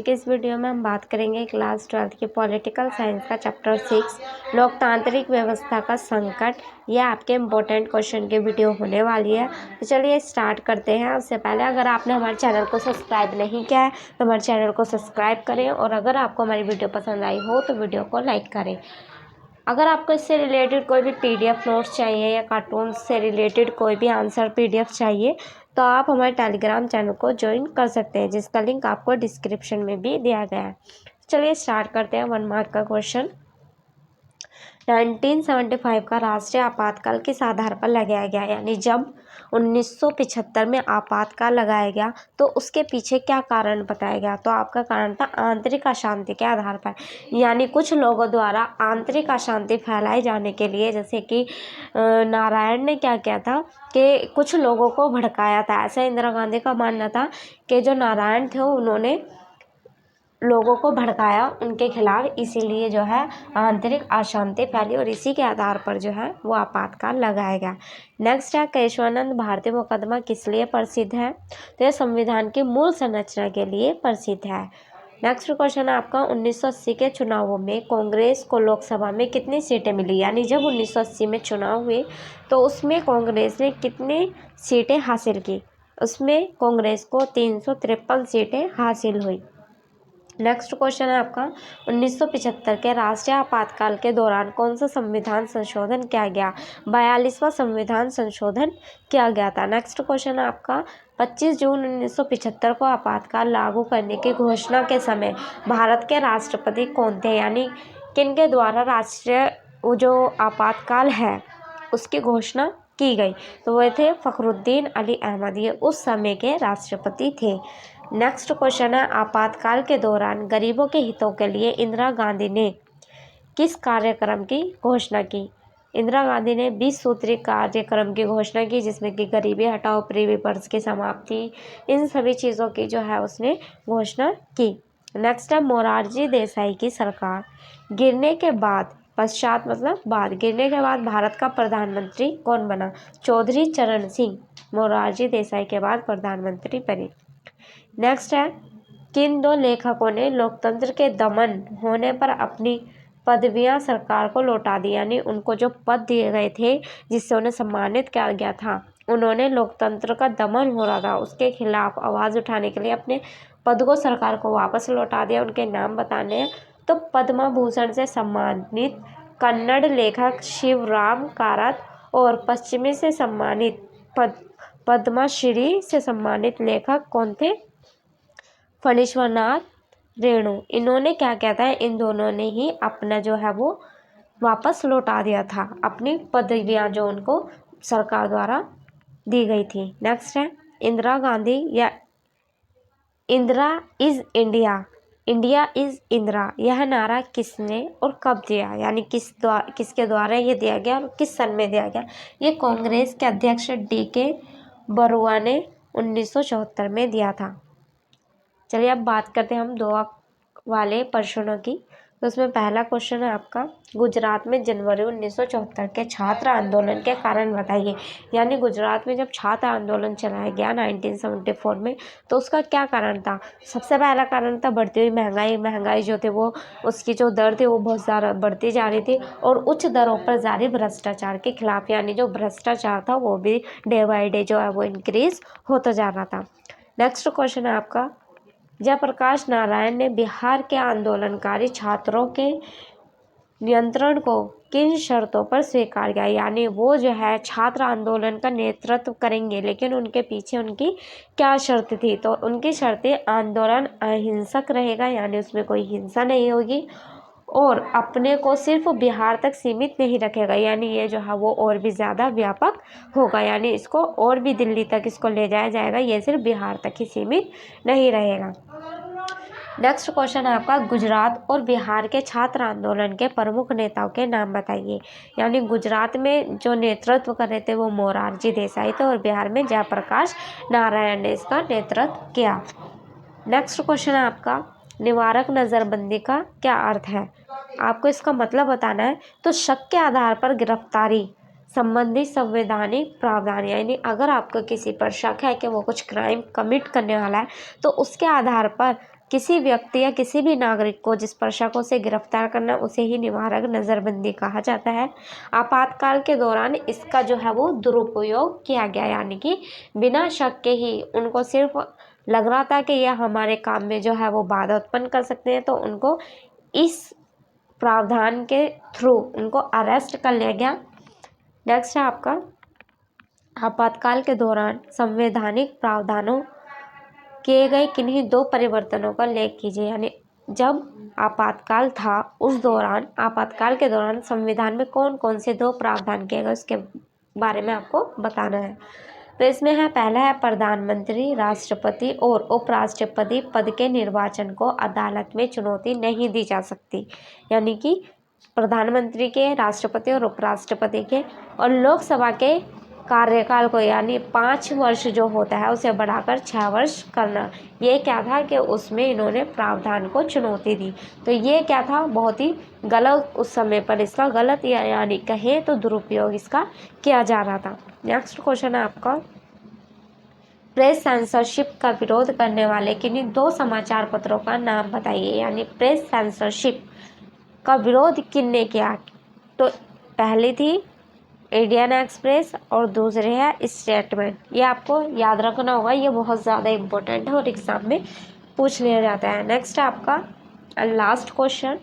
की इस वीडियो में हम बात करेंगे क्लास 12 की पॉलिटिकल साइंस का चैप्टर 6 लोकतांत्रिक व्यवस्था का संकट। यह आपके इम्पोर्टेंट क्वेश्चन की वीडियो होने वाली है। तो चलिए स्टार्ट करते हैं। उससे पहले अगर आपने हमारे चैनल को सब्सक्राइब नहीं किया है तो हमारे चैनल को सब्सक्राइब करें, और अगर आपको हमारी वीडियो पसंद आई हो तो वीडियो को लाइक करें। अगर आपको इससे रिलेटेड कोई भी पीडीएफ नोट्स चाहिए या कार्टून से रिलेटेड कोई भी आंसर पीडीएफ चाहिए तो आप हमारे टेलीग्राम चैनल को ज्वाइन कर सकते हैं, जिसका लिंक आपको डिस्क्रिप्शन में भी दिया गया है। चलिए स्टार्ट करते हैं 1 मार्क का क्वेश्चन। 1975 का राष्ट्रीय आपातकाल किस आधार पर लगाया गया, यानी जब 1975 में आपातकाल लगाया गया तो उसके पीछे क्या कारण बताया गया। तो आपका कारण था आंतरिक अशांति के आधार पर, यानी कुछ लोगों द्वारा आंतरिक अशांति फैलाए जाने के लिए, जैसे कि नारायण ने क्या किया था कि कुछ लोगों को भड़काया था। ऐसा इंदिरा गांधी का मानना था कि जो नारायण थे उन्होंने लोगों को भड़काया उनके खिलाफ, इसीलिए जो है आंतरिक अशांति फैली और इसी के आधार पर जो है वो आपातकाल लगाया गया। नेक्स्ट है केशवानंद भारती मुकदमा किस लिए प्रसिद्ध है। तो यह संविधान की मूल संरचना के लिए प्रसिद्ध है। नेक्स्ट क्वेश्चन है आपका 1980 के चुनावों में कांग्रेस को लोकसभा में कितनी सीटें मिली, यानी जब 1980 में चुनाव हुए तो उसमें कांग्रेस ने कितनी सीटें हासिल की। उसमें कांग्रेस को 353 सीटें हासिल हुई। नेक्स्ट क्वेश्चन है आपका 1975 के राष्ट्रीय आपातकाल के दौरान कौन सा संविधान संशोधन किया गया। 42वां संविधान संशोधन किया गया था। नेक्स्ट क्वेश्चन है आपका 25 जून 1975 को आपातकाल लागू करने की घोषणा के समय भारत के राष्ट्रपति कौन थे, यानी किनके द्वारा राष्ट्रीय जो आपातकाल है उसकी घोषणा की गई। तो वह थे फखरुद्दीन अली अहमद, ये उस समय के राष्ट्रपति थे। नेक्स्ट क्वेश्चन है आपातकाल के दौरान गरीबों के हितों के लिए इंदिरा गांधी ने किस कार्यक्रम की घोषणा की। इंदिरा गांधी ने 20 सूत्री कार्यक्रम की घोषणा की, जिसमें कि गरीबी हटाओ, प्री विपर्स की समाप्ति, इन सभी चीज़ों की जो है उसने घोषणा की। नेक्स्ट है मोरारजी देसाई की सरकार गिरने के बाद पश्चात मतलब बाद गिरने के बाद भारत का प्रधानमंत्री कौन बना। चौधरी चरण सिंह मोरारजी देसाई के बाद प्रधानमंत्री बने। नेक्स्ट है किन दो लेखकों ने लोकतंत्र के दमन होने पर अपनी पदवियां सरकार को लौटा दी, यानी उनको जो पद दिए गए थे जिससे उन्हें सम्मानित किया गया था, उन्होंने लोकतंत्र का दमन हो रहा था उसके खिलाफ आवाज़ उठाने के लिए अपने पद को सरकार को वापस लौटा दिया। उनके नाम बताने हैं तो पद्म भूषण से सम्मानित कन्नड़ लेखक शिवराम कारत और पश्चिमी से सम्मानित पद्मश्री से सम्मानित लेखक कौन थे, फणीश्वरनाथ रेणु। इन्होंने क्या किया था, इन दोनों ने ही अपना जो है वो वापस लौटा दिया था, अपनी पदवियां जो उनको सरकार द्वारा दी गई थी। नेक्स्ट है इंदिरा गांधी या Indira is India, India is Indira, यह नारा किसने और कब दिया, यानी किसके द्वारा ये दिया गया और किस सन में दिया गया। ये कांग्रेस के अध्यक्ष DK बरुआ ने 1974 में दिया था। चलिए अब बात करते हैं हम 2 वाले प्रश्नों की। तो उसमें पहला क्वेश्चन है आपका गुजरात में जनवरी 1974 के छात्र आंदोलन के कारण बताइए, यानी गुजरात में जब छात्र आंदोलन चलाया गया 1974 में तो उसका क्या कारण था। सबसे पहला कारण था बढ़ती हुई महंगाई जो थी वो उसकी जो दर थी वो बहुत ज़्यादा बढ़ती जा रही थी, और उच्च दरों पर जारी भ्रष्टाचार के खिलाफ, यानी जो भ्रष्टाचार था वो भी डे बाई डे जो है वो इंक्रीज होता जा रहा था। नेक्स्ट क्वेश्चन है आपका जयप्रकाश नारायण ने बिहार के आंदोलनकारी छात्रों के नियंत्रण को किन शर्तों पर स्वीकार किया, यानी वो जो है छात्र आंदोलन का नेतृत्व करेंगे लेकिन उनके पीछे उनकी क्या शर्त थी। तो उनकी शर्तें आंदोलन अहिंसक रहेगा, यानी उसमें कोई हिंसा नहीं होगी, और अपने को सिर्फ बिहार तक सीमित नहीं रखेगा, यानी ये जो है वो और भी ज़्यादा व्यापक होगा, यानी इसको और भी दिल्ली तक इसको ले जाया जाएगा, ये सिर्फ बिहार तक ही सीमित नहीं रहेगा। नेक्स्ट क्वेश्चन है आपका गुजरात और बिहार के छात्र आंदोलन के प्रमुख नेताओं के नाम बताइए, यानी गुजरात में जो नेतृत्व कर रहे थे वो मोरारजी देसाई थे और बिहार में जयप्रकाश नारायण ने इसका नेतृत्व किया। नेक्स्ट क्वेश्चन है आपका निवारक नज़रबंदी का क्या अर्थ है, आपको इसका मतलब बताना है। तो शक के आधार पर गिरफ्तारी संबंधी संवैधानिक प्रावधान, यानी अगर आपको किसी पर शक है कि वो कुछ क्राइम कमिट करने वाला है तो उसके आधार पर किसी व्यक्ति या किसी भी नागरिक को जिस प्रशकों से गिरफ्तार करना उसे ही निवारक नज़रबंदी कहा जाता है। आपातकाल के दौरान इसका जो है वो दुरुपयोग किया गया, यानी कि बिना शक के ही उनको सिर्फ लग रहा था कि यह हमारे काम में जो है वो बाधा उत्पन्न कर सकते हैं, तो उनको इस प्रावधान के थ्रू उनको अरेस्ट कर लिया गया। नेक्स्ट है आपका आपातकाल के दौरान संवैधानिक प्रावधानों किए गए किन्हीं दो परिवर्तनों का उल्लेख कीजिए। यानी जब आपातकाल था उस दौरान, आपातकाल के दौरान संविधान में कौन कौन से दो प्रावधान किए गए उसके बारे में आपको बताना है। तो इसमें है, पहला है प्रधानमंत्री, राष्ट्रपति और उपराष्ट्रपति पद के निर्वाचन को अदालत में चुनौती नहीं दी जा सकती। यानी कि प्रधानमंत्री के, राष्ट्रपति और उपराष्ट्रपति के, और लोकसभा के कार्यकाल को यानी 5 वर्ष जो होता है उसे बढ़ाकर 6 वर्ष करना, ये क्या था कि उसमें इन्होंने प्रावधान को चुनौती दी। तो ये क्या था, बहुत ही गलत, उस समय पर इसका गलत यानी कहें तो दुरुपयोग इसका किया जा रहा था। नेक्स्ट क्वेश्चन है आपका, प्रेस सेंसरशिप का विरोध करने वाले किन्हीं दो समाचार पत्रों का नाम बताइए। यानी प्रेस सेंसरशिप का विरोध किसने किया? तो पहली थी इंडियन एक्सप्रेस और दूसरे है स्टेटमेंट। ये आपको याद रखना होगा, ये बहुत ज़्यादा इम्पोर्टेंट है और एग्जाम में पूछ लिया जाता है। नेक्स्ट आपका लास्ट क्वेश्चन,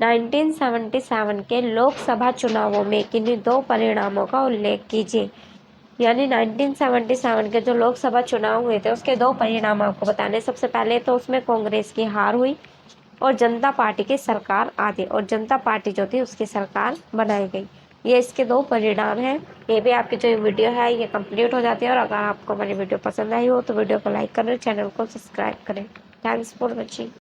1977 के लोकसभा चुनावों में किन्हीं दो परिणामों का उल्लेख कीजिए। यानी 1977 के जो लोकसभा चुनाव हुए थे उसके दो परिणाम आपको बताने। सबसे पहले तो उसमें कांग्रेस की हार हुई और जनता पार्टी की सरकार आती, और जनता पार्टी जो थी उसकी सरकार बनाई गई। ये इसके दो परिणाम हैं। ये भी आपकी जो वीडियो है ये कंप्लीट हो जाती है। और अगर आपको हमारी वीडियो पसंद आई हो तो वीडियो को लाइक करें, चैनल को सब्सक्राइब करें। Thanks for watching.